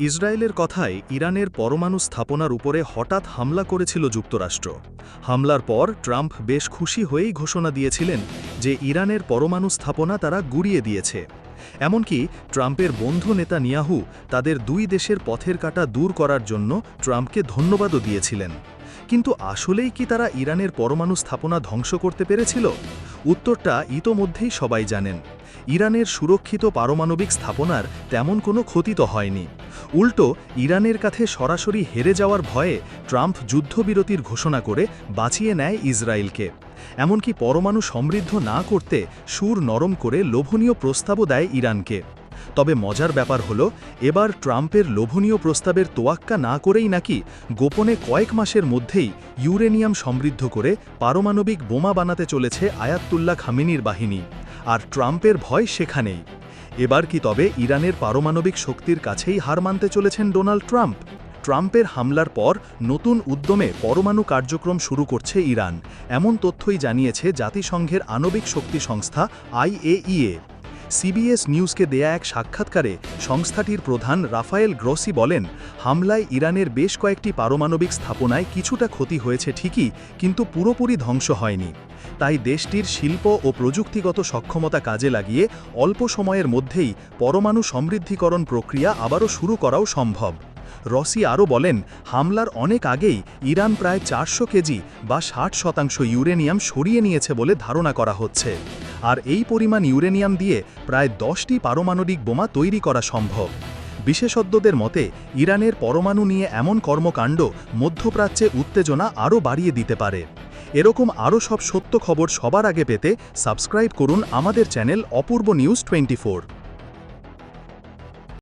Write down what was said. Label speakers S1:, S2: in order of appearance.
S1: ইসরায়েলের কথায় ইরানের পরমাণু স্থাপনার উপরে হঠাৎ হামলা করেছিল যুক্তরাষ্ট্র। হামলার পর ট্রাম্প বেশ খুশি হয়েই ঘোষণা দিয়েছিলেন যে ইরানের পরমাণু স্থাপনা তারা গুড়িয়ে দিয়েছে। এমনকি ট্রাম্পের বন্ধু নেতানিয়াহু তাদের দুই দেশের পথের কাঁটা দূর করার জন্য ট্রাম্পকে ধন্যবাদও দিয়েছিলেন। কিন্তু আসলেই কি তারা ইরানের পরমাণু স্থাপনা ধ্বংস করতে পেরেছিল? উত্তরটা ইতোমধ্যেই সবাই জানেন। ইরানের সুরক্ষিত পারমাণবিক স্থাপনার তেমন কোনো ক্ষতি তো হয়নি। উল্টো ইরানের কাছে সরাসরি হেরে যাওয়ার ভয়ে ট্রাম্প যুদ্ধবিরতির ঘোষণা করে বাঁচিয়ে নেয় ইসরায়েলকে। এমনকি পরমাণু সমৃদ্ধ না করতে সুর নরম করে লোভনীয় প্রস্তাবও দেয় ইরানকে। তবে মজার ব্যাপার হলো, এবার ট্রাম্পের লোভনীয় প্রস্তাবের তোয়াক্কা না করেই নাকি গোপনে কয়েক মাসের মধ্যেই ইউরেনিয়াম সমৃদ্ধ করে পারমাণবিক বোমা বানাতে চলেছে আয়াতুল্লাহ খামেনির বাহিনী। আর ট্রাম্পের ভয় সেখানেই। এবার কি তবে ইরানের পারমাণবিক শক্তির কাছেই হার মানতে চলেছেন ডোনাল্ড ট্রাম্প? ট্রাম্পের হামলার পর নতুন উদ্যমে পরমাণু কার্যক্রম শুরু করছে ইরান, এমন তথ্যই জানিয়েছে জাতিসংঘের আণবিক শক্তি সংস্থা IAEA। CBS নিউজকে দেয়া এক সাক্ষাৎকারে সংস্থাটির প্রধান রাফায়েল গ্রোসি বলেন, হামলায় ইরানের বেশ কয়েকটি পারমাণবিক স্থাপনায় কিছুটা ক্ষতি হয়েছে ঠিকই, কিন্তু পুরোপুরি ধ্বংস হয়নি। তাই দেশটির শিল্প ও প্রযুক্তিগত সক্ষমতা কাজে লাগিয়ে অল্প সময়ের মধ্যেই পরমাণু সমৃদ্ধিকরণ প্রক্রিয়া আবারও শুরু করাও সম্ভব। রসি আরও বলেন, হামলার অনেক আগেই ইরান প্রায় 400 কেজি বা 60% ইউরেনিয়াম সরিয়ে নিয়েছে বলে ধারণা করা হচ্ছে। আর এই পরিমাণ ইউরেনিয়াম দিয়ে প্রায় 10টি পারমাণবিক বোমা তৈরি করা সম্ভব। বিশেষজ্ঞদের মতে ইরানের পরমাণু নিয়ে এমন কর্মকাণ্ড মধ্যপ্রাচ্যে উত্তেজনা আরও বাড়িয়ে দিতে পারে। এরকম আরও সব সত্য খবর সবার আগে পেতে সাবস্ক্রাইব করুন আমাদের চ্যানেল অপূর্ব নিউজ 24।